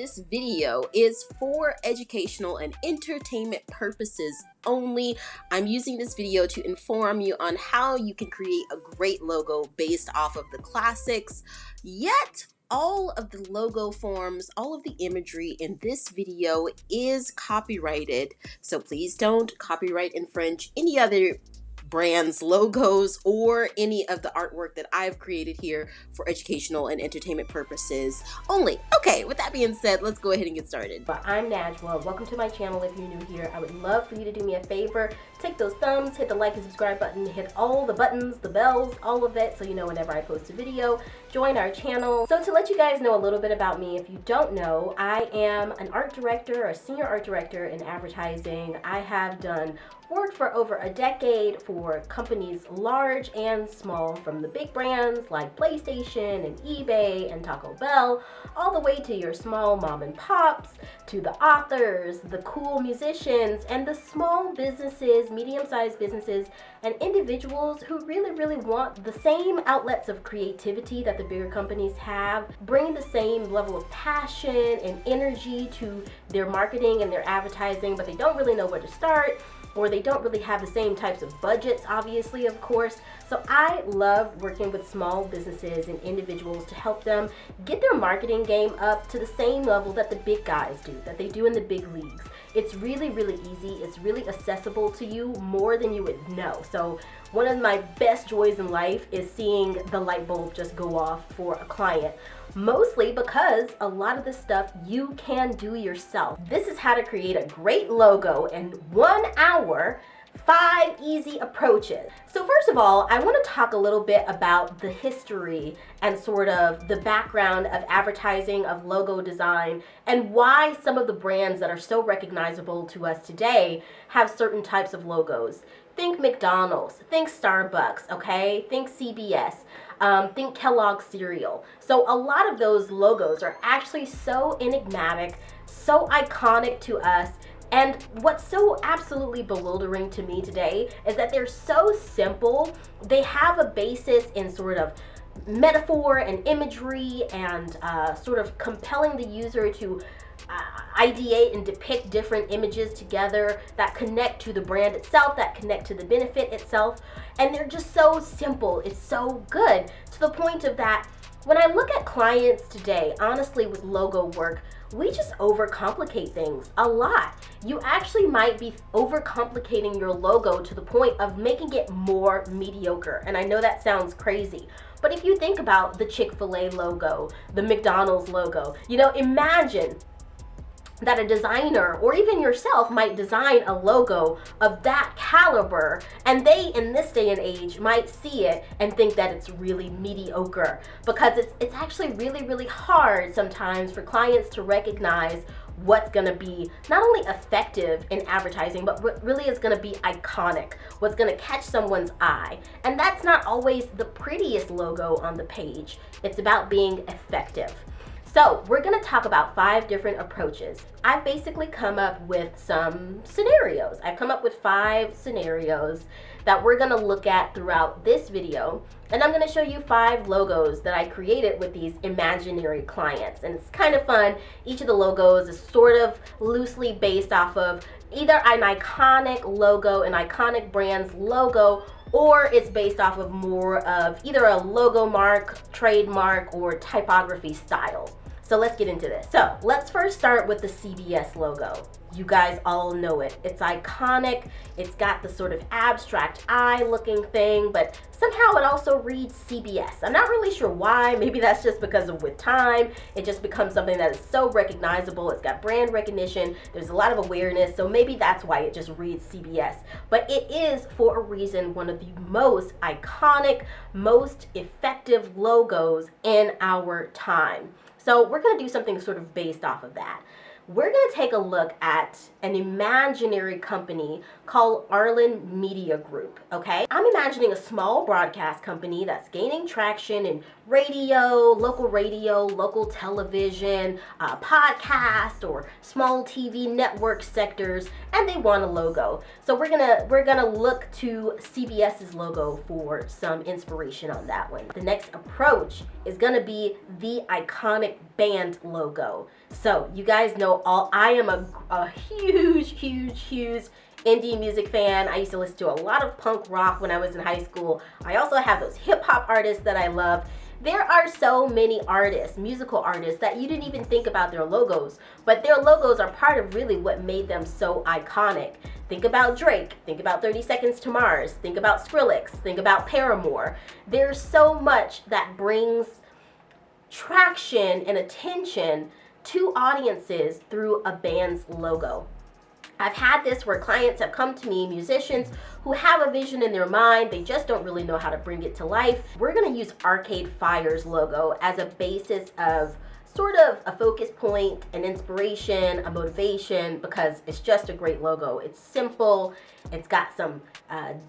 This video is for educational and entertainment purposes only. I'm using this video to inform you on how you can create a great logo based off of the classics, yet all of the logo forms, all of the imagery in this video is copyrighted. So please don't copyright infringe any other brands, logos, or any of the artwork that I've created here for educational and entertainment purposes only. Okay, with that being said, let's go ahead and get started. But I'm Najwa. Welcome to my channel. If you're new here, I would love for you to do me a favor. Take those thumbs, hit the like and subscribe button, hit all the buttons, the bells, all of it, so you know whenever I post a video. Join our channel. So to let you guys know a little bit about me, if you don't know, I am an art director, a senior art director in advertising. I have done work for over a decade for companies large and small, from the big brands like PlayStation and eBay and Taco Bell, all the way to your small mom and pops, to the authors, the cool musicians, and the small businesses, medium-sized businesses, and individuals who really want the same outlets of creativity that the bigger companies have, bring the same level of passion and energy to their marketing and their advertising, but they don't really know where to start, or they don't really have the same types of budgets, obviously, of course. So I love working with small businesses and individuals to help them get their marketing game up to the same level that the big guys do, that they do in the big leagues. It's really easy. It's really accessible to you more than you would know. So one of my best joys in life is seeing the light bulb just go off for a client. Mostly because a lot of this stuff you can do yourself. This is how to create a great logo in 1 hour, 5 easy approaches. So first of all, I want to talk a little bit about the history and sort of the background of advertising, of logo design, and why some of the brands that are so recognizable to us today have certain types of logos. Think McDonald's, think Starbucks, okay? Think CBS, think Kellogg's cereal. So a lot of those logos are actually so enigmatic, so iconic to us. And what's so absolutely bewildering to me today is that they're so simple. They have a basis in sort of metaphor and imagery and sort of compelling the user to ideate and depict different images together that connect to the brand itself, that connect to the benefit itself. And they're just so simple. It's so good, to the point of that when I look at clients today, honestly, with logo work, we just overcomplicate things a lot. You actually might be overcomplicating your logo to the point of making it more mediocre. And I know that sounds crazy, but if you think about the Chick-fil-A logo, the McDonald's logo, you know, imagine that a designer or even yourself might design a logo of that caliber, and they, in this day and age, might see it and think that it's really mediocre, because it's actually really hard sometimes for clients to recognize what's going to be not only effective in advertising, but what really is going to be iconic, what's going to catch someone's eye. And that's not always the prettiest logo on the page. It's about being effective. So we're going to talk about 5 different approaches. I've basically come up with some scenarios. I've come up with 5 scenarios that we're going to look at throughout this video. And I'm going to show you 5 logos that I created with these imaginary clients. And it's kind of fun. Each of the logos is sort of loosely based off of either an iconic logo, an iconic brand's logo, or it's based off of more of either a logo mark, trademark, or typography style. So let's get into this. So let's first start with the CBS logo. You guys all know it. It's iconic. It's got the sort of abstract eye looking thing, but somehow it also reads CBS. I'm not really sure why. Maybe that's just because of with time, it just becomes something that is so recognizable. It's got brand recognition. There's a lot of awareness. So maybe that's why it just reads CBS. But it is, for a reason, one of the most iconic, most effective logos in our time. So we're going to do something sort of based off of that. we're going to take a look at an imaginary company called Arlen Media Group, okay? I'm imagining a small broadcast company that's gaining traction in radio, local television, podcast, or small TV network sectors, and they want a logo. So we're gonna look to CBS's logo for some inspiration on that one. The next approach is gonna be the iconic band logo. So you guys know I am a huge indie music fan. I used to listen to a lot of punk rock when I was in high school. I also have those hip hop artists that I love. There are so many artists, musical artists, that you didn't even think about their logos, but their logos are part of really what made them so iconic. Think about Drake, think about 30 Seconds to Mars, think about Skrillex, think about Paramore. There's so much that brings traction and attention to audiences through a band's logo. I've had this where clients have come to me, musicians who have a vision in their mind, they just don't really know how to bring it to life. We're gonna use Arcadefire's logo as a basis of sort of a focus point, an inspiration, a motivation, because it's just a great logo. It's simple, it's got some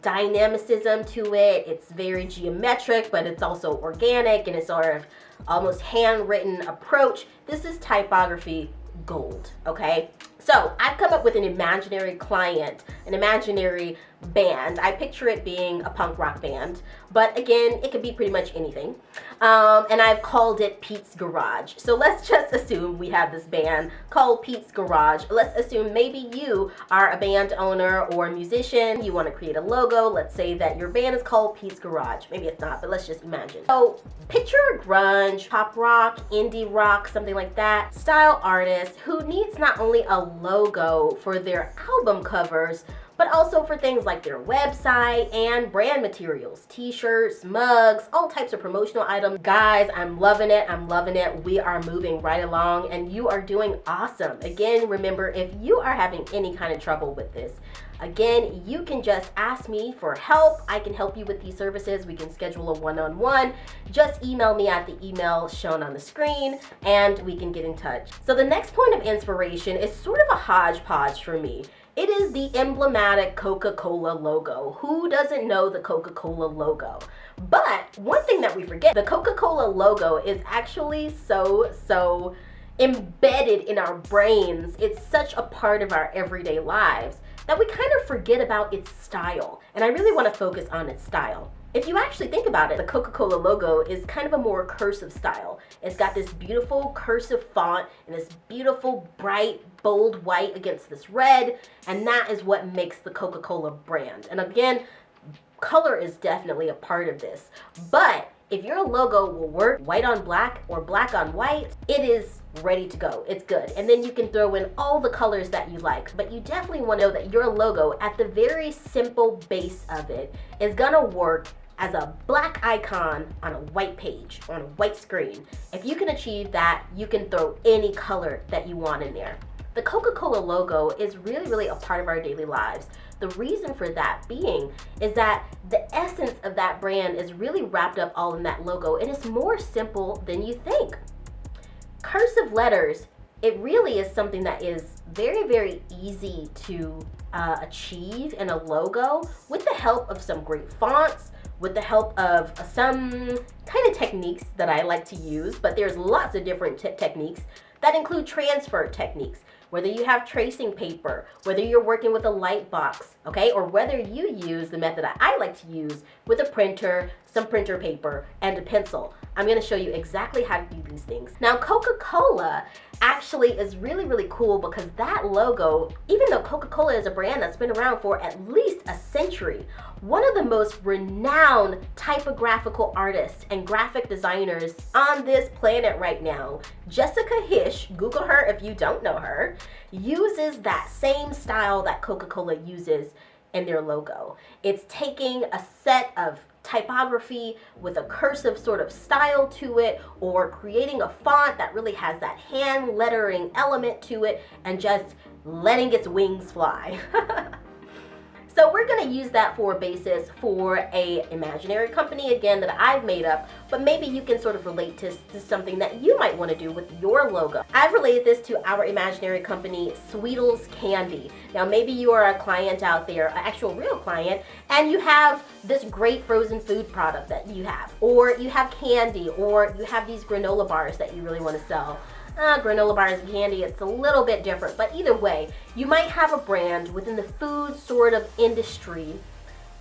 dynamicism to it, it's very geometric, but it's also organic, and it's sort of almost handwritten approach. This is typography gold, okay? So I've come up with an imaginary client, an imaginary band. I picture it being a punk rock band, but again, it could be pretty much anything. And I've called it Pete's Garage. So let's just assume we have this band called Pete's Garage. Let's assume maybe you are a band owner or a musician. You want to create a logo. Let's say that your band is called Pete's Garage. Maybe it's not, but let's just imagine. So picture a grunge, pop rock, indie rock, something like that, style artist who needs not only a logo for their album covers, but also for things like their website and brand materials, t-shirts, mugs, all types of promotional items. Guys, I'm loving it. I'm loving it. We are moving right along and you are doing awesome. Again, remember, if you are having any kind of trouble with this, again, you can just ask me for help. I can help you with these services. We can schedule a one-on-one. Just email me at the email shown on the screen and we can get in touch. So the next point of inspiration is sort of a hodgepodge for me. It is the emblematic Coca-Cola logo. Who doesn't know the Coca-Cola logo? But one thing that we forget, the Coca-Cola logo is actually so embedded in our brains. It's such a part of our everyday lives that we kind of forget about its style. And I really want to focus on its style. If you actually think about it, the Coca-Cola logo is kind of a more cursive style. It's got this beautiful cursive font and this beautiful bright bold white against this red, and that is what makes the Coca-Cola brand. And again, color is definitely a part of this. But if your logo will work white on black or black on white, it is ready to go. It's good. And then you can throw in all the colors that you like. But you definitely want to know that your logo, at the very simple base of it, is gonna work as a black icon on a white page, on a white screen. If you can achieve that, you can throw any color that you want in there. The Coca-Cola logo is really a part of our daily lives. The reason for that being is that the essence of that brand is really wrapped up all in that logo, and it's more simple than you think. Cursive letters, it really is something that is very easy to achieve in a logo with the help of some great fonts, with the help of some kind of techniques that I like to use, but there's lots of different techniques that include transfer techniques. Whether you have tracing paper, whether you're working with a light box, okay, or whether you use the method that I like to use with a printer, some printer paper, and a pencil. I'm gonna show you exactly how to do these things. Now, Coca-Cola actually is really cool because that logo, even though Coca-Cola is a brand that's been around for at least a century, one of the most renowned typographical artists and graphic designers on this planet right now, Jessica Hish, Google her if you don't know her, uses that same style that Coca-Cola uses in their logo. It's taking a set of typography with a cursive sort of style to it, or creating a font that really has that hand lettering element to it and just letting its wings fly. So we're gonna use that for a basis for a imaginary company, again, that I've made up, but maybe you can sort of relate to something that you might wanna do with your logo. I've related this to our imaginary company, Sweetles Candy. Now maybe you are a client out there, an actual real client, and you have this great frozen food product that you have, or you have candy, or you have these granola bars that you really wanna sell. Granola bars and candy, it's a little bit different, but either way, you might have a brand within the food sort of industry,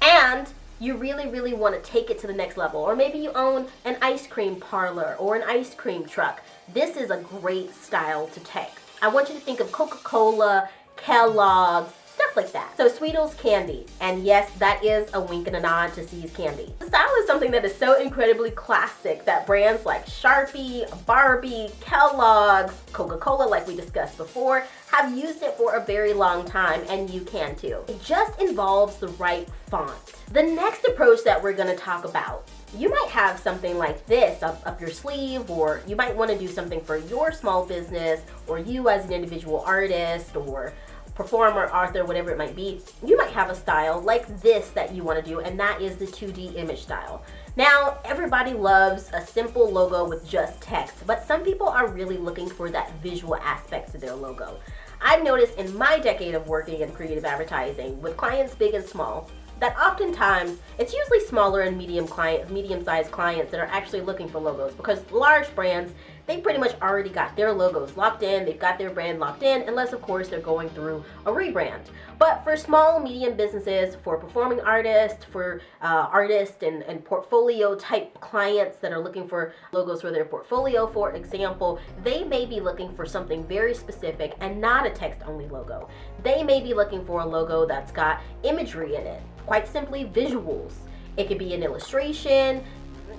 and you really want to take it to the next level. Or maybe you own an ice cream parlor or an ice cream truck. This is a great style to take. I want you to think of CocaCola, Kellogg's, stuff like that. So Sweetles Candy, and yes, that is a wink and a nod to See's Candy. The style is something that is so incredibly classic that brands like Sharpie, Barbie, Kellogg's, Coca-Cola, like we discussed before, have used it for a very long time, and you can too. It just involves the right font. The next approach that we're gonna talk about, you might have something like this up your sleeve, or you might wanna do something for your small business, or you as an individual artist, or performer, author, whatever it might be. You might have a style like this that you want to do, and that is the 2D image style. Now, everybody loves a simple logo with just text, but some people are really looking for that visual aspect to their logo. I've noticed in my decade of working in creative advertising with clients big and small, that oftentimes it's usually smaller and medium-sized clients that are actually looking for logos, because large brands, they pretty much already got their logos locked in, they've got their brand locked in, unless of course they're going through a rebrand. But for small, medium businesses, for performing artists, for artists and portfolio type clients that are looking for logos for their portfolio, for example, they may be looking for something very specific and not a text-only logo. They may be looking for a logo that's got imagery in it, quite simply visuals. It could be an illustration,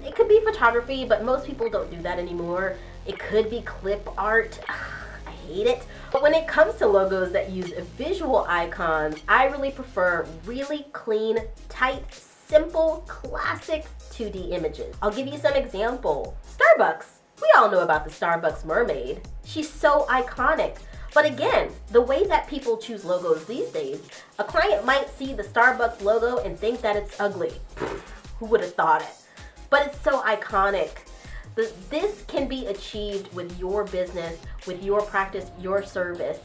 it could be photography, but most people don't do that anymore. It could be clip art. I hate it. But when it comes to logos that use visual icons, I really prefer really clean, tight, simple, classic 2D images. I'll give you some example. Starbucks. We all know about the Starbucks mermaid. She's so iconic. But again, the way that people choose logos these days, a client might see the Starbucks logo and think that it's ugly. Who would have thought it? But it's so iconic. This can be achieved with your business, with your practice, your service.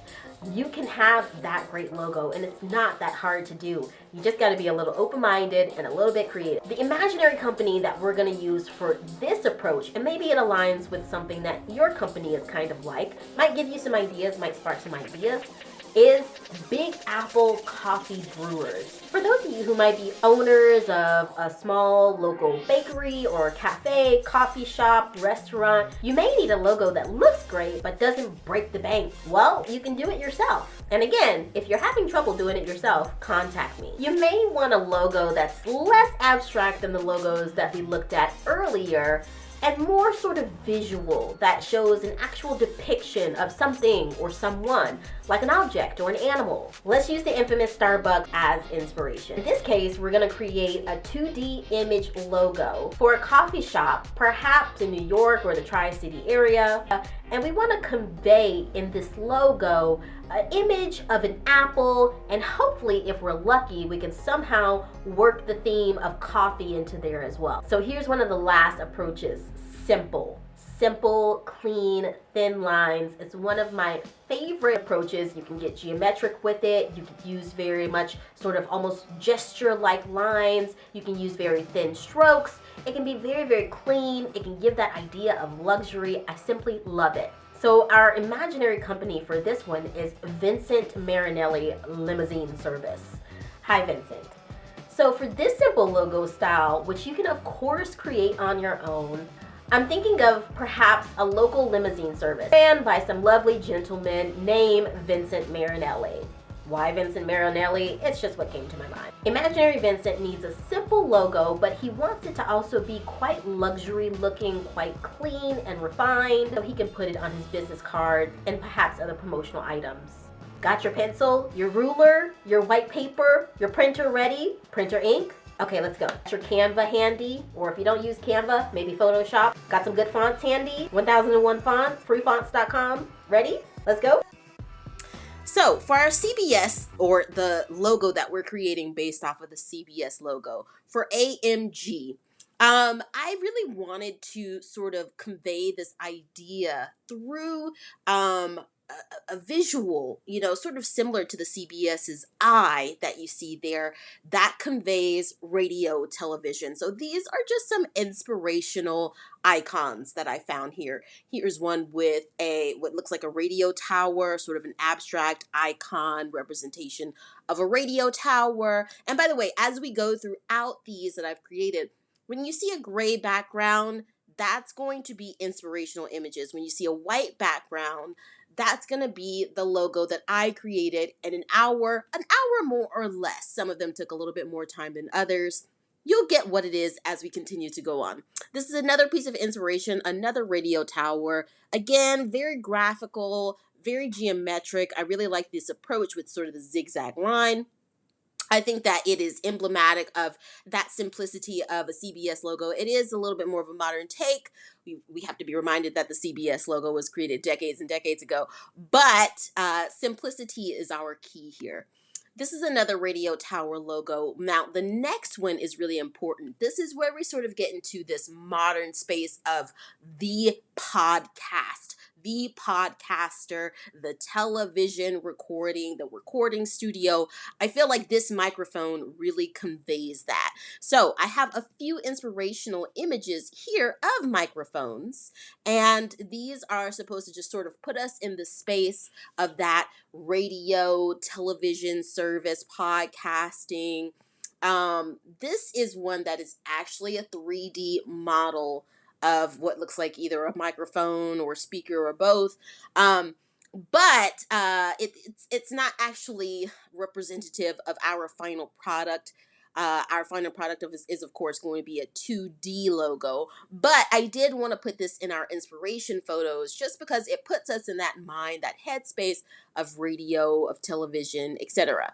You can have that great logo, and it's not that hard to do. You just got to be a little open-minded and a little bit creative. The imaginary company that we're going to use for this approach, and maybe it aligns with something that your company is kind of like, might give you some ideas, might spark some ideas, is Big Apple Coffee Brewers. For those of you who might be owners of a small local bakery or cafe, coffee shop, restaurant, you may need a logo that looks great but doesn't break the bank. Well, you can do it yourself. And again, if you're having trouble doing it yourself, contact me. You may want a logo that's less abstract than the logos that we looked at earlier, and more sort of visual, that shows an actual depiction of something or someone, like an object or an animal. Let's use the infamous Starbucks as inspiration. In this case, we're gonna create a 2D image logo for a coffee shop, perhaps in New York or the Tri-City area, and we wanna convey in this logo an image of an apple, and hopefully, if we're lucky, we can somehow work the theme of coffee into there as well. So here's one of the last approaches. Simple, clean, thin lines. It's one of my favorite approaches. You can get geometric with it. You can use very much sort of almost gesture-like lines. You can use very thin strokes. It can be very clean. It can give that idea of luxury. I simply love it. So our imaginary company for this one is Vincent Marinelli Limousine Service. Hi, Vincent. So for this simple logo style, which you can of course create on your own, I'm thinking of perhaps a local limousine service ran by some lovely gentleman named Vincent Marinelli. Why Vincent Marinelli? It's just what came to my mind. Imaginary Vincent needs a simple logo, but he wants it to also be quite luxury looking, quite clean and refined, so he can put it on his business card and perhaps other promotional items. Got your pencil, your ruler, your white paper, your printer ready? Printer ink? Okay, let's go. Got your Canva handy, or if you don't use Canva, maybe Photoshop. Got some good fonts handy, 1001 fonts, freefonts.com. Ready? Let's go. So for our CBS, or the logo that we're creating based off of the CBS logo for AMG, I really wanted to sort of convey this idea through a visual, sort of similar to the CBS's eye that you see there, that conveys radio television. So these are just some inspirational icons that I found here. Here's one with what looks like a radio tower, sort of an abstract icon representation of a radio tower. And by the way, as we go throughout these that I've created, when you see a gray background, that's going to be inspirational images. When you see a white background, that's going to be the logo that I created in an hour more or less. Some of them took a little bit more time than others. You'll get what it is as we continue to go on. This is another piece of inspiration, another radio tower. Again, very graphical, very geometric. I really like this approach with sort of the zigzag line. I think that it is emblematic of that simplicity of a CBS logo. It is a little bit more of a modern take. We have to be reminded that the CBS logo was created decades and decades ago, but simplicity is our key here. This is another radio tower logo. Now, the next one is really important. This is where we sort of get into this modern space of the podcast. The podcaster, the television recording, the recording studio. I feel like this microphone really conveys that. So I have a few inspirational images here of microphones, and these are supposed to just sort of put us in the space of that radio, television service, podcasting. This is one that is actually a 3D model of what looks like either a microphone or speaker or both. But it's not actually representative of our final product. Our final product is of course going to be a 2D logo, but I did want to put this in our inspiration photos just because it puts us in that mind, that headspace of radio, of television, etc.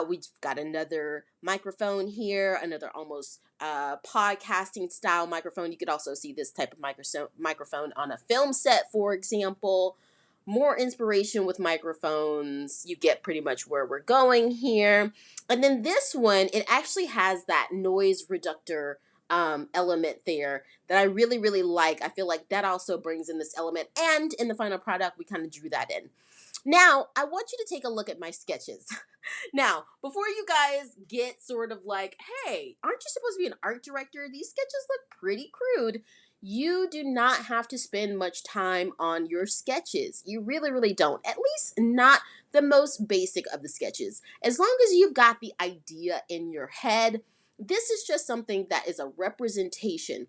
We've got another microphone here, another almost podcasting style microphone. You could also see this type of microphone on a film set, for example. More inspiration with microphones. You get pretty much where we're going here. And then this one, it actually has that noise reductor element there that I really, really like. I feel like that also brings in this element. And in the final product, we kind of drew that in. Now, I want you to take a look at my sketches. Now, before you guys get sort of like, hey, aren't you supposed to be an art director? These sketches look pretty crude. You do not have to spend much time on your sketches. You really, really don't. At least not the most basic of the sketches. As long as you've got the idea in your head, this is just something that is a representation.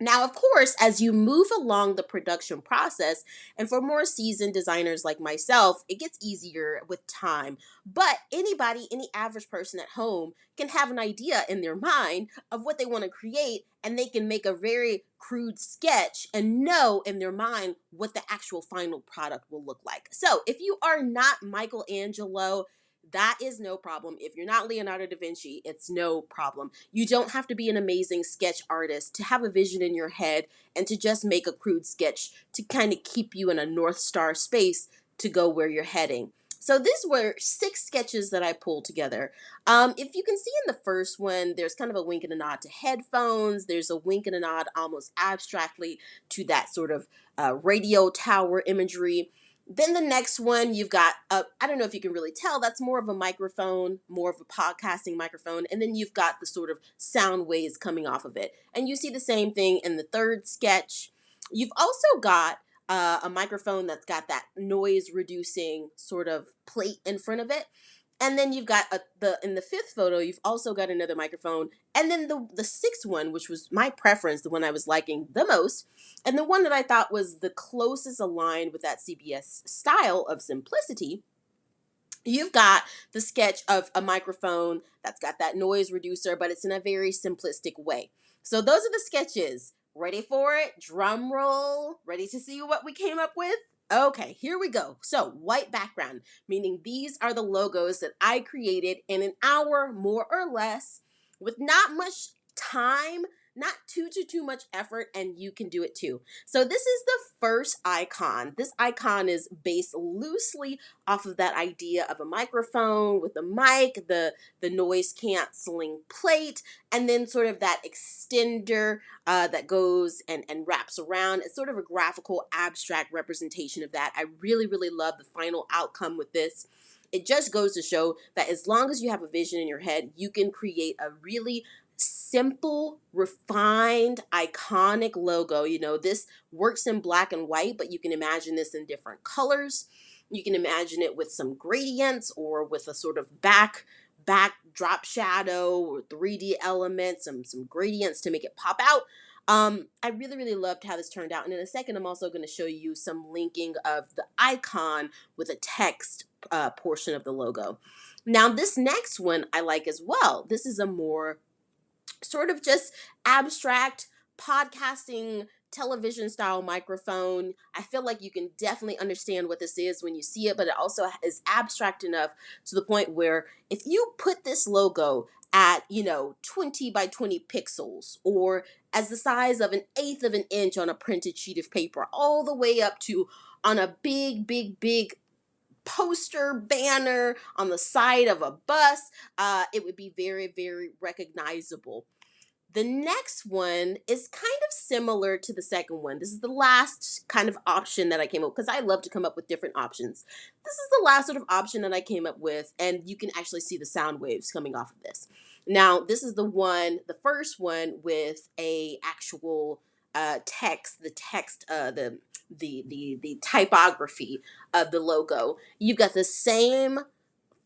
Now, of course, as you move along the production process, and for more seasoned designers like myself, it gets easier with time. But anybody, any average person at home can have an idea in their mind of what they want to create, and they can make a very crude sketch and know in their mind what the actual final product will look like. So if you are not Michelangelo, that is no problem. If you're not Leonardo da Vinci, it's no problem. You don't have to be an amazing sketch artist to have a vision in your head and to just make a crude sketch to kind of keep you in a North Star space to go where you're heading. So these were 6 sketches that I pulled together. If you can see in the first one, there's kind of a wink and a nod to headphones. There's a wink and a nod almost abstractly to that sort of radio tower imagery. Then the next one, you've got, I don't know if you can really tell, that's more of a microphone, more of a podcasting microphone. And then you've got the sort of sound waves coming off of it. And you see the same thing in the third sketch. You've also got a microphone that's got that noise reducing sort of plate in front of it. And then you've got in the 5th photo, you've also got another microphone. And then the 6th one, which was my preference, the one I was liking the most, and the one that I thought was the closest aligned with that CBS style of simplicity, you've got the sketch of a microphone that's got that noise reducer, but it's in a very simplistic way. So those are the sketches. Ready for it? Drum roll. Ready to see what we came up with? Okay, here we go. So white background, meaning these are the logos that I created in an hour, more or less, with not much time not too much effort, and you can do it too. So this is the first icon. This icon is based loosely off of that idea of a microphone with a mic, the noise canceling plate, and then sort of that extender that goes and wraps around. It's sort of a graphical abstract representation of that. I really love the final outcome with this. It just goes to show that as long as you have a vision in your head, you can create a really simple, refined, iconic logo. You know, this works in black and white, but you can imagine this in different colors. You can imagine it with some gradients or with a sort of backdrop shadow or 3D elements, some gradients to make it pop out. I really loved how this turned out. And in a second, I'm also going to show you some linking of the icon with a text portion of the logo. Now, this next one I like as well. This is a more sort of just abstract podcasting television style microphone. I feel like you can definitely understand what this is when you see it, but it also is abstract enough to the point where if you put this logo at, 20 by 20 pixels or as the size of an eighth of an inch on a printed sheet of paper, all the way up to on a big poster banner on the side of a bus, it would be very recognizable. The next one is kind of similar to the second one. This is the last kind of option that I came up with because I love to come up with different options. This is the last sort of option that I came up with, and you can actually see the sound waves coming off of this. Now, this is the first one with a actual text, the typography of the logo. You've got the same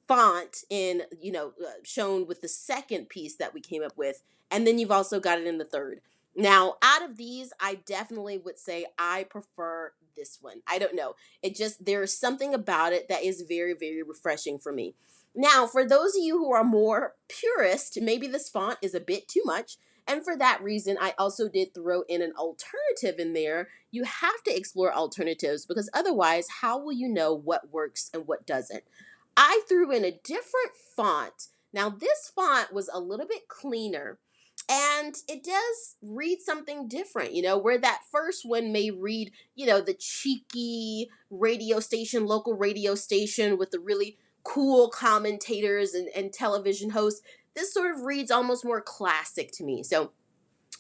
font in, shown with the second piece that we came up with. And then you've also got it in the third. Now, out of these, I definitely would say I prefer this one. I don't know. There's something about it that is very refreshing for me. Now, for those of you who are more purist, maybe this font is a bit too much. And for that reason, I also did throw in an alternative in there. You have to explore alternatives because otherwise, how will you know what works and what doesn't? I threw in a different font. Now, this font was a little bit cleaner and it does read something different, where that first one may read, the cheeky local radio station with the really cool commentators and television hosts. This sort of reads almost more classic to me. So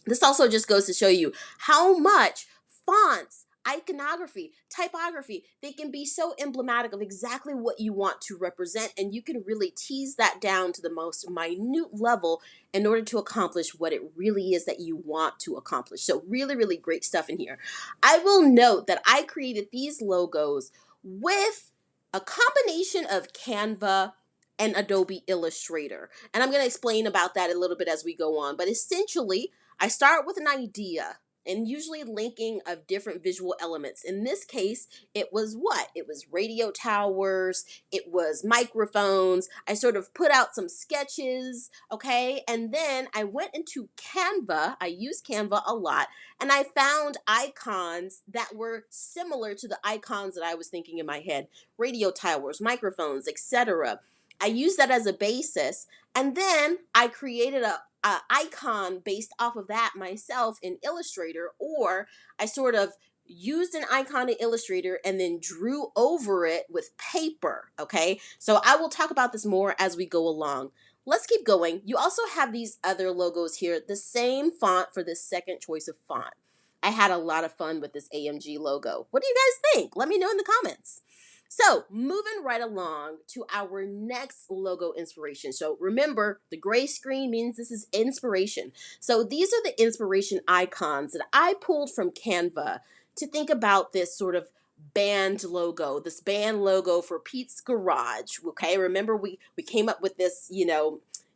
this also just goes to show you how much fonts, iconography, typography, they can be so emblematic of exactly what you want to represent, and you can really tease that down to the most minute level in order to accomplish what it really is that you want to accomplish. So really great stuff in here. I will note that I created these logos with a combination of Canva and Adobe Illustrator. And I'm going to explain about that a little bit as we go on. But essentially, I start with an idea and usually linking of different visual elements. In this case, it was what? It was radio towers, it was microphones. I sort of put out some sketches, okay? And then I went into Canva. I use Canva a lot, and I found icons that were similar to the icons that I was thinking in my head. Radio towers, microphones, etc. I used that as a basis, and then I created a icon based off of that myself in Illustrator, or I sort of used an icon in Illustrator and then drew over it with paper, okay? So I will talk about this more as we go along. Let's keep going. You also have these other logos here, the same font for this second choice of font. I had a lot of fun with this AMG logo. What do you guys think? Let me know in the comments. So moving right along to our next logo inspiration. So remember, the gray screen means this is inspiration. So these are the inspiration icons that I pulled from Canva to think about this sort of band logo, this band logo for Pete's Garage. Okay, remember we came up with this,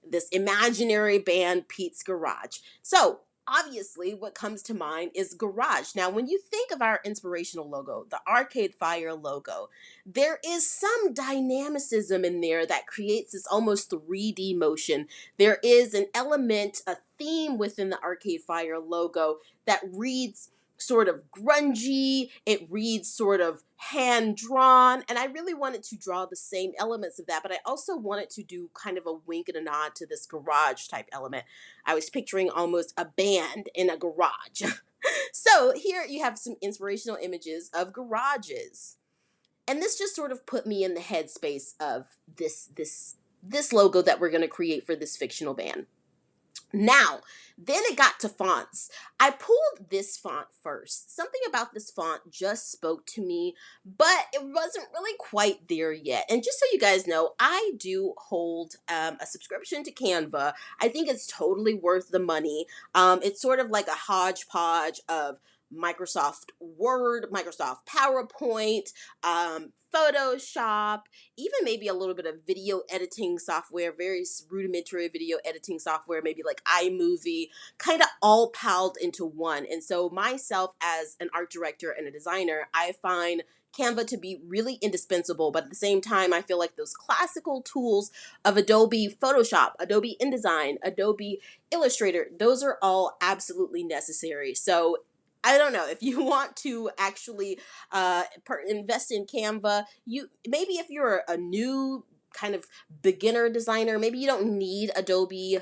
this imaginary band, Pete's Garage. So obviously, what comes to mind is garage. Now, when you think of our inspirational logo, the Arcadefire logo, there is some dynamicism in there that creates this almost 3D motion. There is an element, a theme within the Arcadefire logo that reads sort of grungy. It reads sort of hand drawn. And I really wanted to draw the same elements of that, but I also wanted to do kind of a wink and a nod to this garage type element. I was picturing almost a band in a garage. So here you have some inspirational images of garages. And this just sort of put me in the headspace of this logo that we're going to create for this fictional band. Now, then it got to fonts. I pulled this font first. Something about this font just spoke to me, but it wasn't really quite there yet. And just so you guys know, I do hold a subscription to Canva. I think it's totally worth the money. It's sort of like a hodgepodge of Microsoft Word, Microsoft PowerPoint, Photoshop, even maybe a little bit of video editing software, very rudimentary video editing software, maybe like iMovie, kind of all piled into one. And so myself as an art director and a designer, I find Canva to be really indispensable, but at the same time, I feel like those classical tools of Adobe Photoshop, Adobe InDesign, Adobe Illustrator, those are all absolutely necessary. So I don't know if you want to actually invest in Canva. You maybe if you're a new kind of beginner designer, maybe you don't need Adobe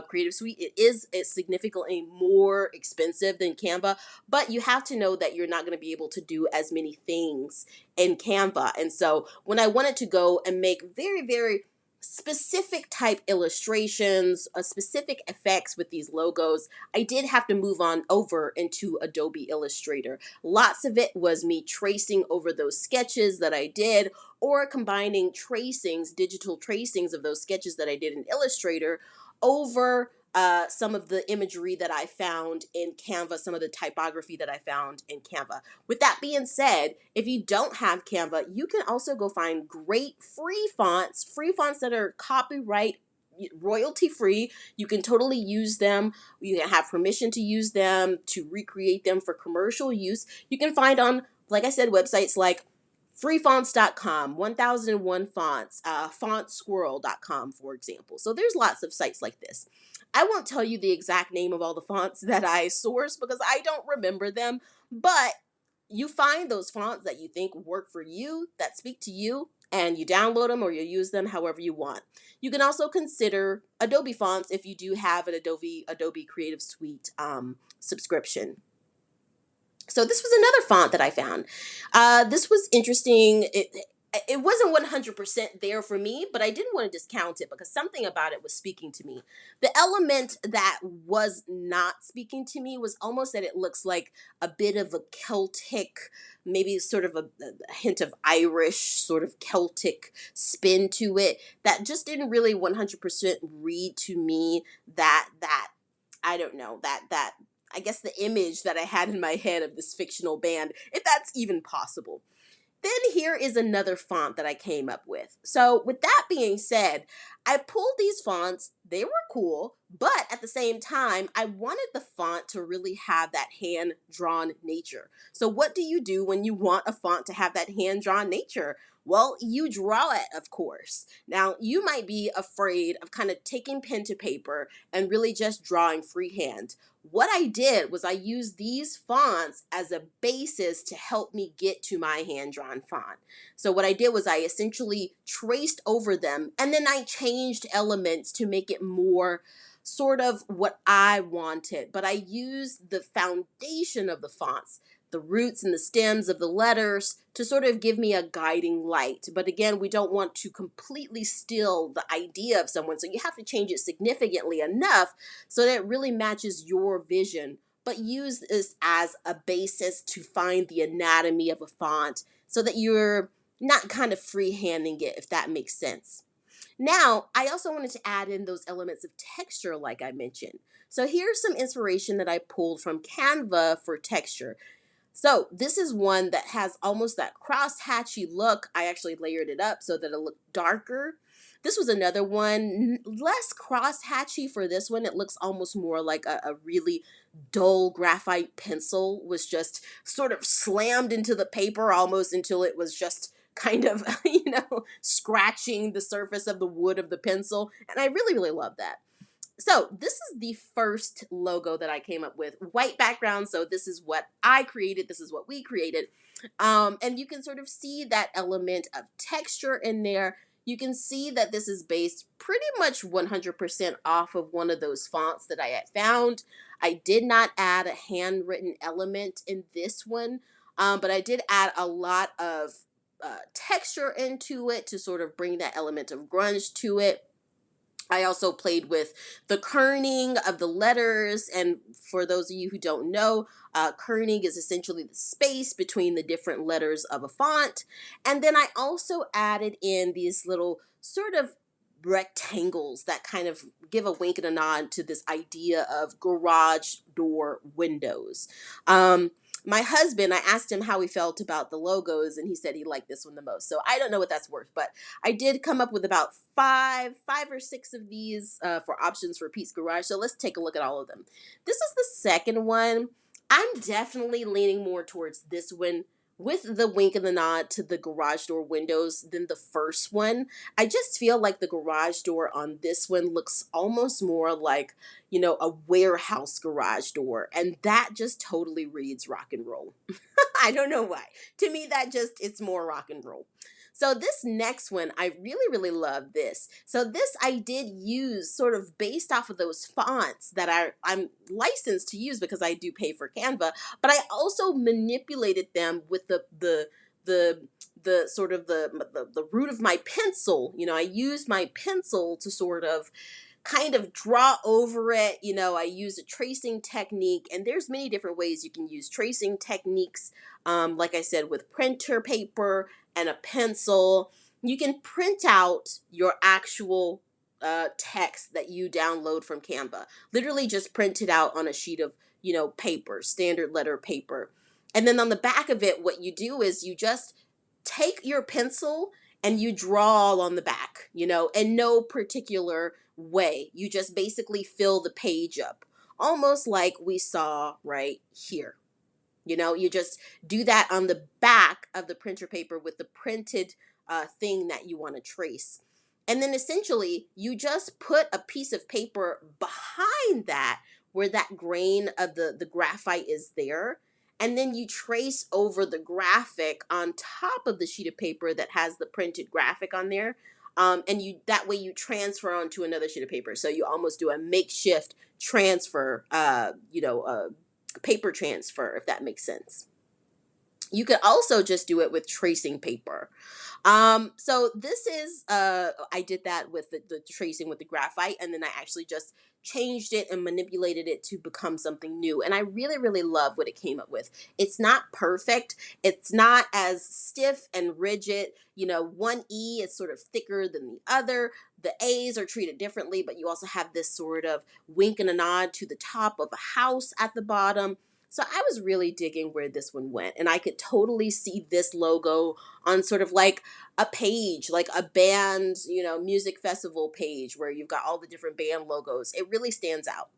Creative Suite. It's significantly more expensive than Canva, but you have to know that you're not going to be able to do as many things in Canva. And so when I wanted to go and make very, very specific type illustrations, specific effects with these logos, I did have to move on over into Adobe Illustrator. Lots of it was me tracing over those sketches that I did, or combining tracings, digital tracings of those sketches that I did in Illustrator over some of the imagery that I found in Canva, some of the typography that I found in Canva. With that being said, if you don't have Canva, you can also go find great free fonts that are copyright royalty free. You can totally use them. You can have permission to use them, to recreate them for commercial use. You can find on, like I said, websites like freefonts.com, 1001 fonts, fontsquirrel.com, for example. So there's lots of sites like this. I won't tell you the exact name of all the fonts that I source because I don't remember them, but you find those fonts that you think work for you, that speak to you, and you download them or you use them however you want. You can also consider Adobe fonts if you do have an Adobe Creative Suite subscription. So this was another font that I found. This was interesting. It wasn't 100% there for me, but I didn't want to discount it because something about it was speaking to me. The element that was not speaking to me was almost that it looks like a bit of a Celtic, maybe sort of a hint of Irish, sort of Celtic spin to it that just didn't really 100% read to me that I don't know, that I guess the image that I had in my head of this fictional band, if that's even possible. Then here is another font that I came up with. So with that being said, I pulled these fonts. They were cool, but at the same time, I wanted the font to really have that hand-drawn nature. So what do you do when you want a font to have that hand-drawn nature? Well, you draw it, of course. Now, you might be afraid of kind of taking pen to paper and really just drawing freehand. What I did was I used these fonts as a basis to help me get to my hand-drawn font. So what I did was I essentially traced over them and then I changed elements to make it more sort of what I wanted. But I used the foundation of the fonts, the roots and the stems of the letters, to sort of give me a guiding light. But again, we don't want to completely steal the idea of someone, so you have to change it significantly enough so that it really matches your vision. But use this as a basis to find the anatomy of a font so that you're not kind of freehanding it, if that makes sense. Now, I also wanted to add in those elements of texture like I mentioned. So here's some inspiration that I pulled from Canva for texture. So this is one that has almost that cross-hatchy look. I actually layered it up so that it looked darker. This was another one, less cross-hatchy for this one. It looks almost more like a really dull graphite pencil was just sort of slammed into the paper almost until it was just kind of, scratching the surface of the wood of the pencil. And I really, really love that. So this is the first logo that I came up with. White background, so this is what I created. This is what we created. And you can sort of see that element of texture in there. You can see that this is based pretty much 100% off of one of those fonts that I had found. I did not add a handwritten element in this one, but I did add a lot of texture into it to sort of bring that element of grunge to it. I also played with the kerning of the letters. And for those of you who don't know, kerning is essentially the space between the different letters of a font. And then I also added in these little sort of rectangles that kind of give a wink and a nod to this idea of garage door windows. Um, my husband, I asked him how he felt about the logos, and he said he liked this one the most. So I don't know what that's worth, but I did come up with about five or six of these for options for Pete's Garage. So let's take a look at all of them. This is the second one. I'm definitely leaning more towards this one with the wink and the nod to the garage door windows than the first one. I just feel like the garage door on this one looks almost more like, a warehouse garage door. And that just totally reads rock and roll. I don't know why. To me, it's more rock and roll. So this next one, I really, really love this. So this I did use sort of based off of those fonts that I'm licensed to use because I do pay for Canva, but I also manipulated them with the sort of the root of my pencil. I used my pencil to sort of kind of draw over it. I use a tracing technique, and there's many different ways you can use tracing techniques. Like I said, with printer paper and a pencil, you can print out your actual text that you download from Canva. Literally just print it out on a sheet of, paper, standard letter paper. And then on the back of it, what you do is you just take your pencil and you draw on the back, in no particular way. You just basically fill the page up, almost like we saw right here. You just do that on the back of the printer paper with the printed thing that you want to trace. And then essentially, you just put a piece of paper behind that where that grain of the graphite is there. And then you trace over the graphic on top of the sheet of paper that has the printed graphic on there. And that way you transfer onto another sheet of paper. So you almost do a makeshift transfer, paper transfer, if that makes sense. You could also just do it with tracing paper. So this is, I did that with the tracing with the graphite, and then I actually just changed it and manipulated it to become something new. And I really, really love what it came up with. It's not perfect. It's not as stiff and rigid. One E is sort of thicker than the other. The A's are treated differently, but you also have this sort of wink and a nod to the top of a house at the bottom. So I was really digging where this one went, and I could totally see this logo on sort of like a page, like a band, music festival page where you've got all the different band logos. It really stands out.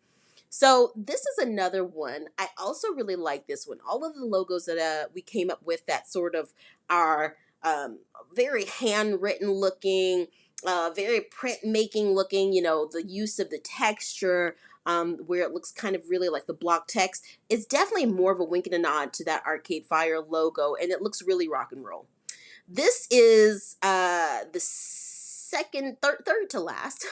So this is another one. I also really like this one. All of the logos that we came up with that sort of are very handwritten looking, very printmaking looking, the use of the texture, where it looks kind of really like the block text. It's definitely more of a wink and a nod to that Arcade Fire logo, and it looks really rock and roll. This is the third to last,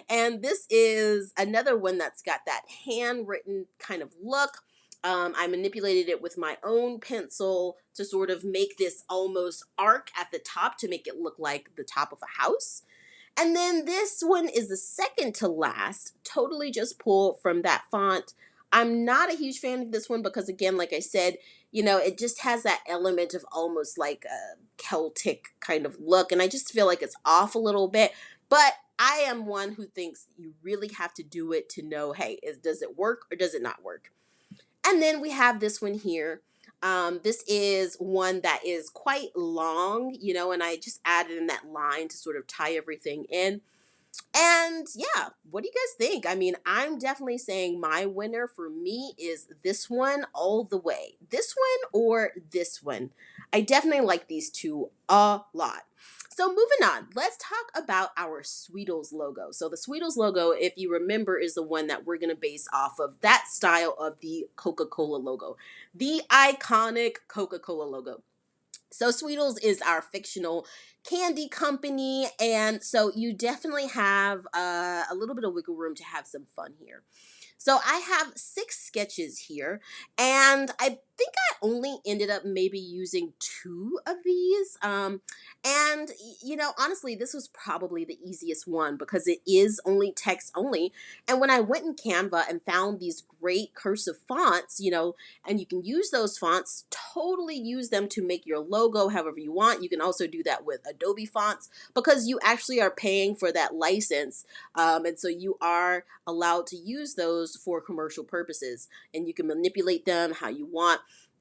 and this is another one that's got that handwritten kind of look. I manipulated it with my own pencil to sort of make this almost arc at the top to make it look like the top of a house. And then this one is the second to last, totally just pulled from that font. I'm not a huge fan of this one because, again, like I said, it just has that element of almost like a Celtic kind of look. And I just feel like it's off a little bit. But I am one who thinks you really have to do it to know, hey, does it work or does it not work? And then we have this one here. This is one that is quite long, and I just added in that line to sort of tie everything in. And yeah, what do you guys think? I mean, I'm definitely saying my winner for me is this one all the way. This one or this one. I definitely like these two a lot. So moving on, let's talk about our Sweetles logo. So the Sweetles logo, if you remember, is the one that we're going to base off of that style of the Coca-Cola logo, the iconic Coca-Cola logo. So Sweetles is our fictional candy company, and so you definitely have a little bit of wiggle room to have some fun here. So I have 6 sketches here, and I think I only ended up maybe using 2 of these. And honestly, this was probably the easiest one because it is only text only. And when I went in Canva and found these great cursive fonts, and you can use those fonts, totally use them to make your logo however you want. You can also do that with Adobe fonts because you actually are paying for that license. And so you are allowed to use those for commercial purposes, and you can manipulate them how you want.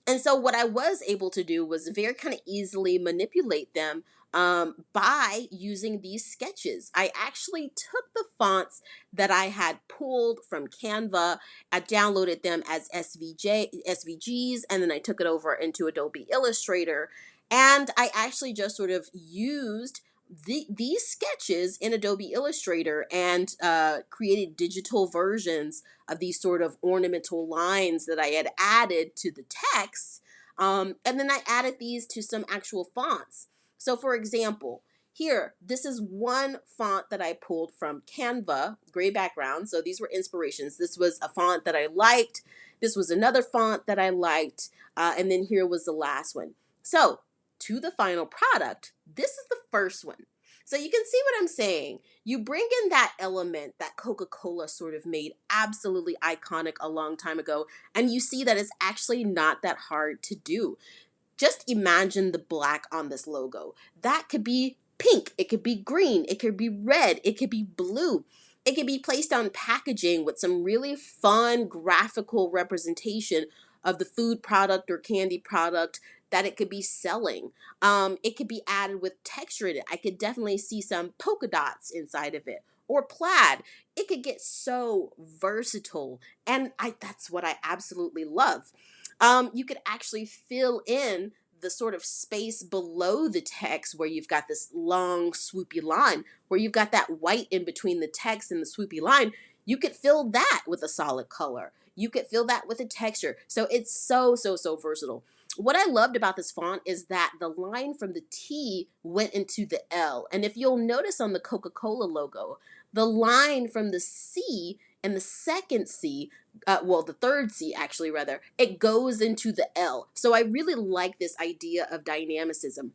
And so what I was able to do was very kind of easily manipulate them by using these sketches. I actually took the fonts that I had pulled from Canva. I downloaded them as SVGs, and then I took it over into Adobe Illustrator. And I actually just sort of used these sketches in Adobe Illustrator and created digital versions of these sort of ornamental lines that I had added to the text. And then I added these to some actual fonts. So, for example, here, this is one font that I pulled from Canva, gray background. So these were inspirations. This was a font that I liked. This was another font that I liked. And then here was the last one. So, to the final product, this is the first one. So you can see what I'm saying. You bring in that element that Coca-Cola sort of made absolutely iconic a long time ago, and you see that it's actually not that hard to do. Just imagine the black on this logo. That could be pink, it could be green, it could be red, it could be blue. It could be placed on packaging with some really fun graphical representation of the food product or candy product that it could be selling. It could be added with texture in it. I could definitely see some polka dots inside of it or plaid. It could get so versatile, and that's what I absolutely love. You could actually fill in the sort of space below the text where you've got this long swoopy line, where you've got that white in between the text and the swoopy line. You could fill that with a solid color. You could fill that with a texture. So it's so versatile. What I loved about this font is that the line from the T went into the L. And if you'll notice on the Coca-Cola logo, the line from the C and the second C, the third C actually, rather, it goes into the L. So I really like this idea of dynamicism.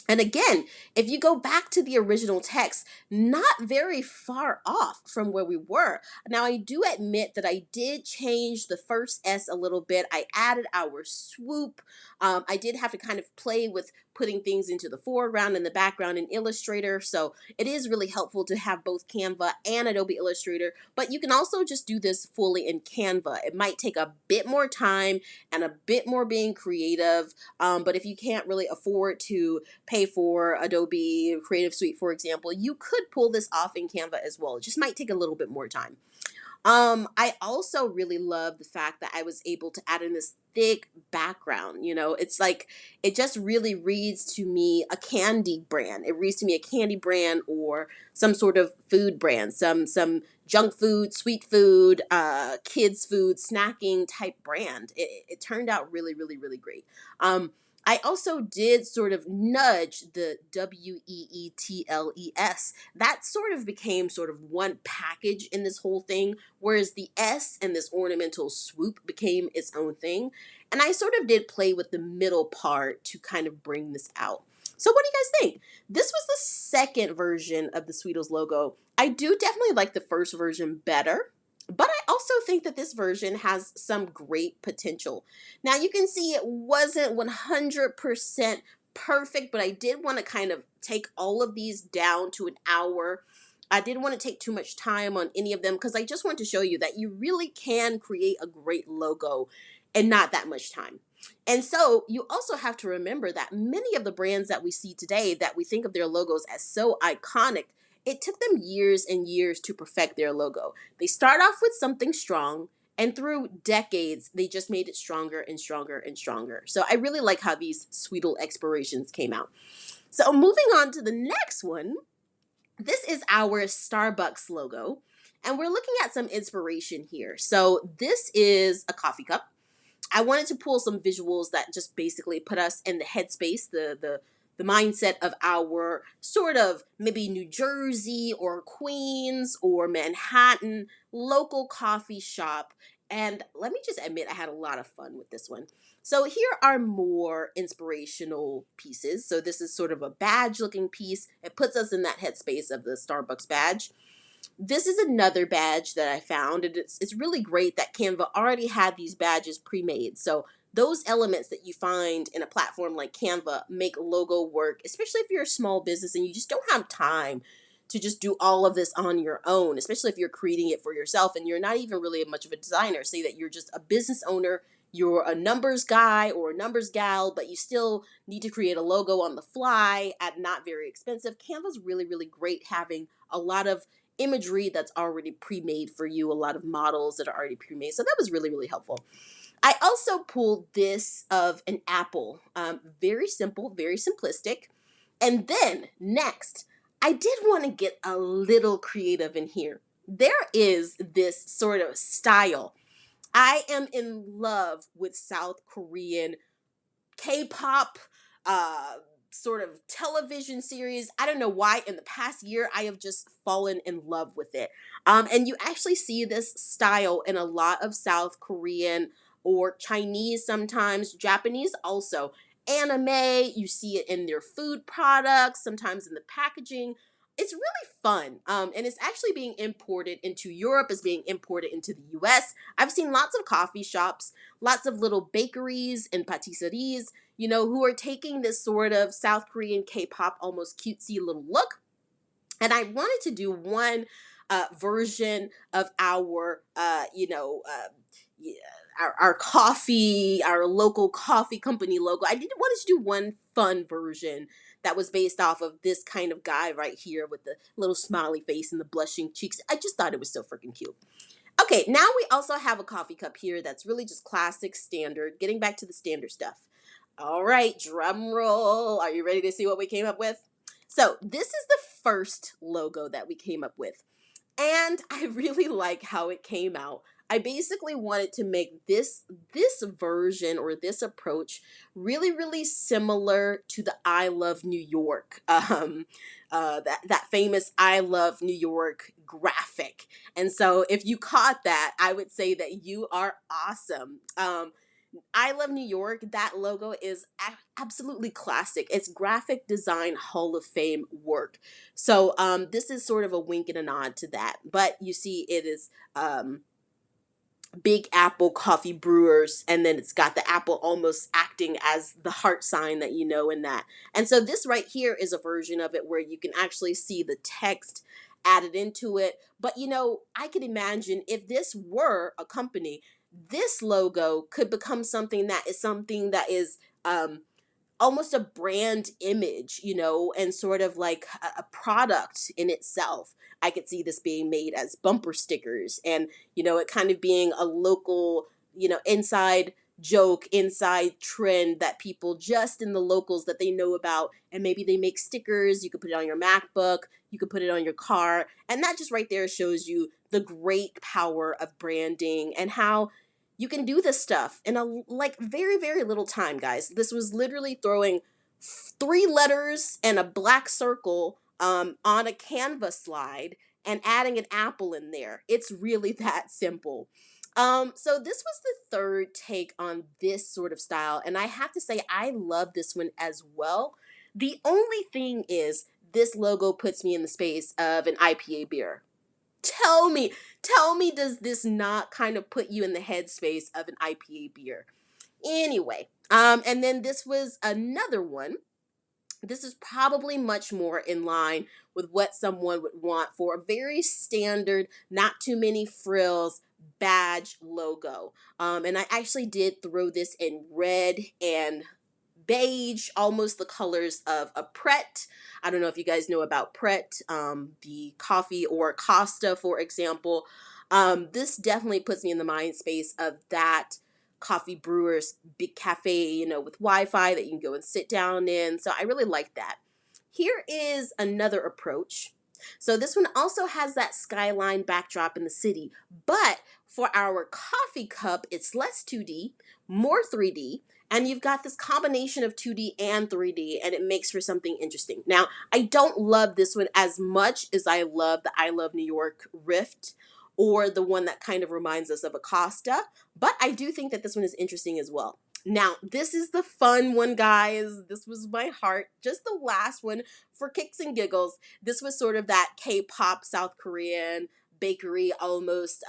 And again, if you go back to the original text, not very far off from where we were. Now, I do admit that I did change the first S a little bit. I added our swoop. I did have to kind of play with putting things into the foreground and the background in Illustrator. So it is really helpful to have both Canva and Adobe Illustrator, but you can also just do this fully in Canva. It might take a bit more time and a bit more being creative, but if you can't really afford to pay for Adobe Creative Suite, for example, you could pull this off in Canva as well. It just might take a little bit more time. I also really love the fact that I was able to add in this thick background. It's like it just really reads to me a candy brand. It reads to me a candy brand or some sort of food brand, some junk food, sweet food, kids food, snacking type brand. It turned out really great. I also did sort of nudge the WEETLES. That sort of became sort of one package in this whole thing, whereas the S and this ornamental swoop became its own thing. And I sort of did play with the middle part to kind of bring this out. So what do you guys think? This was the second version of the Sweetles logo. I do definitely like the first version better, but I also think that this version has some great potential. Now you can see it wasn't 100% perfect, but I did want to kind of take all of these down to an hour. I didn't want to take too much time on any of them because I just want to show you that you really can create a great logo in not that much time. And so you also have to remember that many of the brands that we see today that we think of their logos as so iconic, it took them years and years to perfect their logo. They start off with something strong, and through decades, they just made it stronger and stronger and stronger. So I really like how these sweet little explorations came out. So moving on to the next one, this is our Starbucks logo, and we're looking at some inspiration here. So this is a coffee cup. I wanted to pull some visuals that just basically put us in the headspace, the mindset of our sort of maybe New Jersey or Queens or Manhattan local coffee shop. And let me just admit, I had a lot of fun with this one. So here are more inspirational pieces. So this is sort of a badge looking piece. It puts us in that headspace of the Starbucks badge. This is another badge that I found, and it's really great that Canva already had these badges pre-made. So those elements that you find in a platform like Canva make logo work, especially if you're a small business and you just don't have time to just do all of this on your own, especially if you're creating it for yourself and you're not even really much of a designer. Say that you're just a business owner, you're a numbers guy or a numbers gal, but you still need to create a logo on the fly at not very expensive. Canva's really, really great having a lot of imagery that's already pre-made for you, a lot of models that are already pre-made. So that was really, really helpful. I also pulled this of an apple. Very simple, very simplistic. And then next, I did want to get a little creative in here. There is this sort of style. I am in love with South Korean K-pop, uh, sort of television series. I don't know why in the past year I have just fallen in love with it. And you actually see this style in a lot of South Korean or Chinese, sometimes Japanese also. Anime, you see it in their food products, sometimes in the packaging. It's really fun. And it's actually being imported into Europe, is being imported into the US. I've seen lots of coffee shops, lots of little bakeries and patisseries, who are taking this sort of South Korean K-pop, almost cutesy little look. And I wanted to do one version of yeah, our coffee, our local coffee company logo. I did wanted to do one fun version that was based off of this kind of guy right here with the little smiley face and the blushing cheeks. I just thought it was so freaking cute. Okay, now we also have a coffee cup here that's really just classic standard, getting back to the standard stuff. All right, drum roll. Are you ready to see what we came up with? So this is the first logo that we came up with. And I really like how it came out. I basically wanted to make this version or this approach really, really similar to the I Love New York, that famous I Love New York graphic. And so if you caught that, I would say that you are awesome. I Love New York, that logo is absolutely classic. It's graphic design Hall of Fame work. So this is sort of a wink and a nod to that. But you see it is Big Apple Coffee Brewers, and then it's got the apple almost acting as the heart sign that you know in that. And so this right here is a version of it where you can actually see the text added into it. But I could imagine if this were a company, this logo could become something that is almost a brand image, and sort of like a product in itself. I could see this being made as bumper stickers and, it kind of being a local, inside joke, inside trend that people just in the locals that they know about. And maybe they make stickers. You could put it on your MacBook. You could put it on your car. And that just right there shows you the great power of branding and how you can do this stuff in a very, very little time, guys. This was literally throwing three letters and a black circle on a Canva slide and adding an apple in there. It's really that simple. So this was the third take on this sort of style, and I have to say I love this one as well. The only thing is this logo puts me in the space of an IPA beer. Tell me, does this not kind of put you in the headspace of an IPA beer? Anyway, and then this was another one. This is probably much more in line with what someone would want for a very standard, not too many frills badge logo. And I actually did throw this in red and beige, almost the colors of a Pret. I don't know if you guys know about Pret, the coffee, or Costa, for example. This definitely puts me in the mind space of that coffee brewer's big cafe, with Wi-Fi that you can go and sit down in. So I really like that. Here is another approach. So this one also has that skyline backdrop in the city, but for our coffee cup, it's less 2D, more 3D, and you've got this combination of 2D and 3D, and it makes for something interesting. Now, I don't love this one as much as I love the I Love New York Rift, or the one that kind of reminds us of Acosta, but I do think that this one is interesting as well. Now, this is the fun one, guys. This was my heart. Just the last one for kicks and giggles. This was sort of that K-pop South Korean bakery, almost,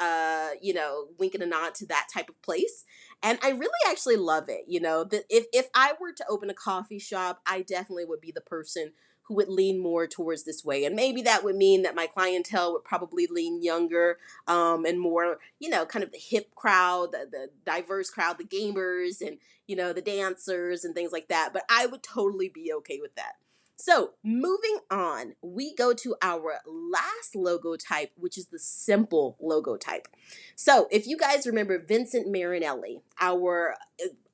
winking a nod to that type of place. And I really actually love it. That if I were to open a coffee shop, I definitely would be the person who would lean more towards this way. And maybe that would mean that my clientele would probably lean younger, and more, kind of the hip crowd, the diverse crowd, the gamers, and, the dancers and things like that. But I would totally be okay with that. So moving on, we go to our last logo type, which is the simple logo type. So if you guys remember Vincent Marinelli, our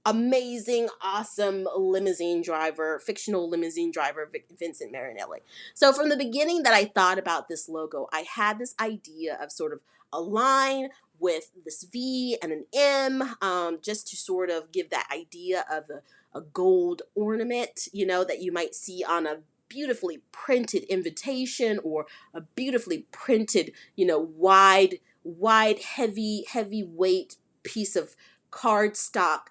amazing, awesome limousine driver, fictional limousine driver, Vincent Marinelli. So from the beginning that I thought about this logo, I had this idea of sort of a line with this V and an M, just to sort of give that idea of a gold ornament, that you might see on a beautifully printed invitation, or a beautifully printed, wide, heavy weight piece of cardstock,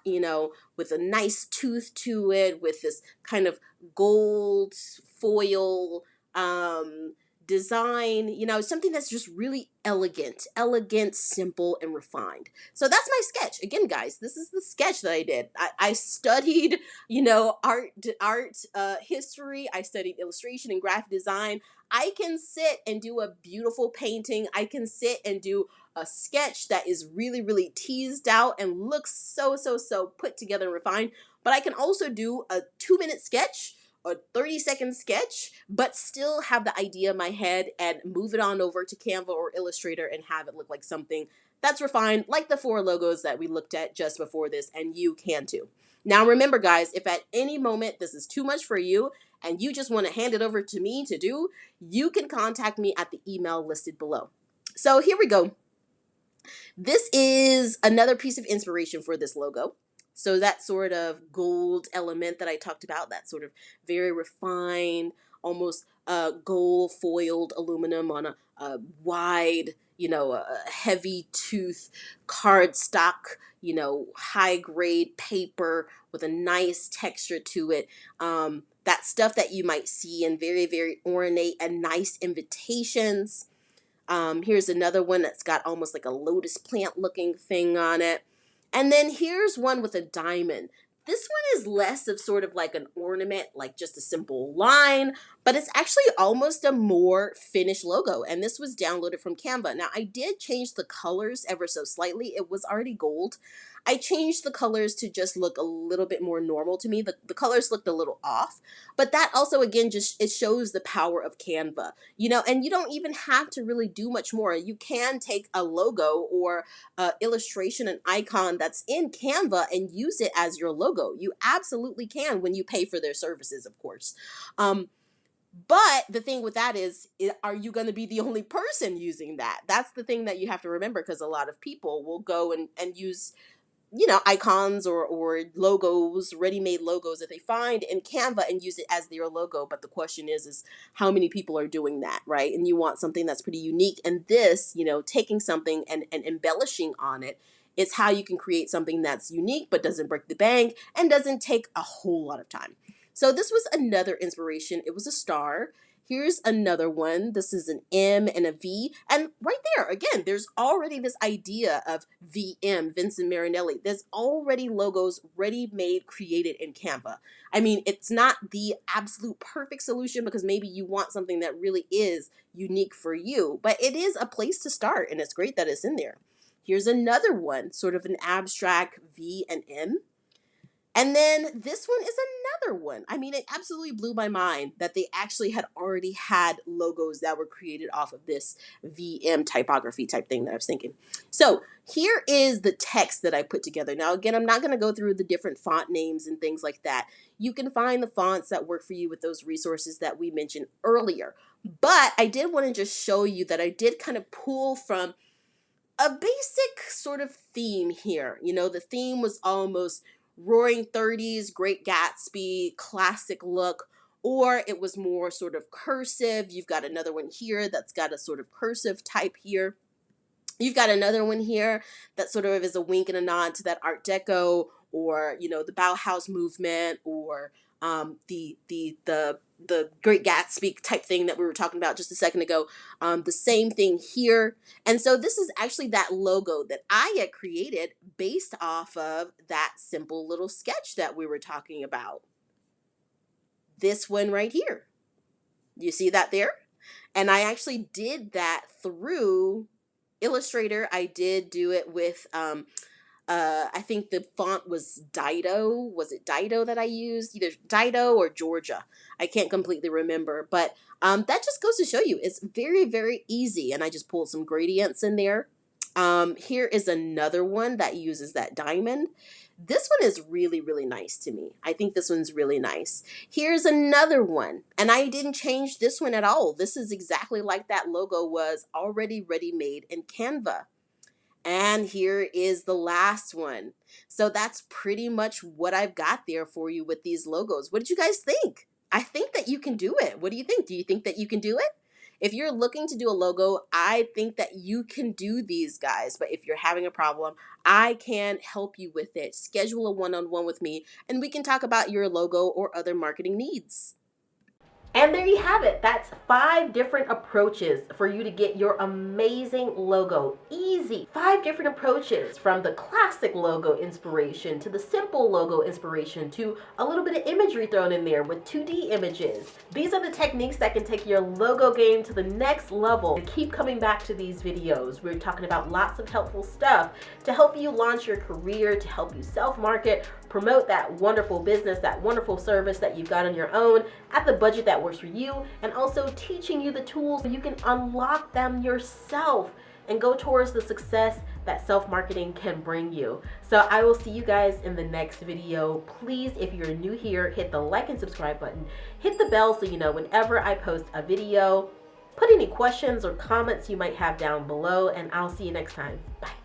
with a nice tooth to it, with this kind of gold foil design, something that's just really elegant, simple, and refined. So that's my sketch. Again, guys, this is the sketch that I did. I studied, art history. I studied illustration and graphic design. I can sit and do a beautiful painting. I can sit and do a sketch that is really, really teased out and looks so put together and refined. But I can also do a 2-minute sketch, a 30-second sketch, but still have the idea in my head and move it on over to Canva or Illustrator and have it look like something that's refined, like the 4 logos that we looked at just before this, and you can too. Now remember, guys, if at any moment this is too much for you and you just want to hand it over to me to do, you can contact me at the email listed below. So here we go. This is another piece of inspiration for this logo. So that sort of gold element that I talked about, that sort of very refined, almost gold foiled aluminum on a wide, a heavy tooth cardstock, high grade paper with a nice texture to it. That stuff that you might see in very ornate and nice invitations. Here's another one that's got almost like a lotus plant looking thing on it. And then here's one with a diamond. This one is less of sort of like an ornament, like just a simple line, but it's actually almost a more finished logo. And this was downloaded from Canva. Now, I did change the colors ever so slightly. It was already gold. I changed the colors to just look a little bit more normal to me. The colors looked a little off, but that also, again, just, it shows the power of Canva, and you don't even have to really do much more. You can take a logo or illustration, an icon that's in Canva, and use it as your logo. You absolutely can, when you pay for their services, of course. But the thing with that is, are you going to be the only person using that? That's the thing that you have to remember, because a lot of people will go and use icons or logos, ready-made logos that they find in Canva, and use it as their logo. But the question is how many people are doing that, right? And you want something that's pretty unique. And this, taking something and embellishing on it, is how you can create something that's unique, but doesn't break the bank and doesn't take a whole lot of time. So this was another inspiration. It was a star. Here's another one. This is an M and a V. And right there, again, there's already this idea of VM, Vincent Marinelli. There's already logos ready-made, created in Canva. I mean, it's not the absolute perfect solution, because maybe you want something that really is unique for you, but it is a place to start, and it's great that it's in there. Here's another one, sort of an abstract V and M. And then this one is another one. I mean, it absolutely blew my mind that they actually had already had logos that were created off of this VM typography type thing that I was thinking. So here is the text that I put together. Now, again, I'm not going to go through the different font names and things like that. You can find the fonts that work for you with those resources that we mentioned earlier. But I did want to just show you that I did kind of pull from a basic sort of theme here. You know, the theme was almost roaring 30s, Great Gatsby, classic look, or it was more sort of cursive. You've got another one here that's got a sort of cursive type here. You've got another one here that sort of is a wink and a nod to that Art Deco, or you know, the Bauhaus movement, or the Great Gatsby type thing that we were talking about just a second ago. The same thing here, and so this is actually that logo that I had created based off of that simple little sketch that we were talking about. This one right here. You see that there? And I actually did that through Illustrator. I did do it with I think the font was Dido. Was it Dido that I used? Either Dido or Georgia. I can't completely remember, but that just goes to show you it's very, very easy. And I just pulled some gradients in there. Here is another one that uses that diamond. This one is really, really nice to me. I think this one's really nice. Here's another one, and I didn't change this one at all. This is exactly like that logo was already ready-made in Canva. And here is the last one. So that's pretty much what I've got there for you with these logos. What did you guys think? I think that you can do it. What do you think? Do you think that you can do it? If you're looking to do a logo, I think that you can do these, guys. But if you're having a problem, I can help you with it. Schedule a one-on-one with me, and we can talk about your logo or other marketing needs. And there you have it. That's 5 different approaches for you to get your amazing logo. Easy. 5 different approaches, from the classic logo inspiration to the simple logo inspiration to a little bit of imagery thrown in there with 2D images. These are the techniques that can take your logo game to the next level. And keep coming back to these videos. We're talking about lots of helpful stuff to help you launch your career, to help you self-market, promote that wonderful business, that wonderful service that you've got on your own at the budget that works for you, and also teaching you the tools so you can unlock them yourself and go towards the success that self-marketing can bring you. So I will see you guys in the next video. Please, if you're new here, hit the like and subscribe button. Hit the bell so you know whenever I post a video. Put any questions or comments you might have down below, and I'll see you next time. Bye.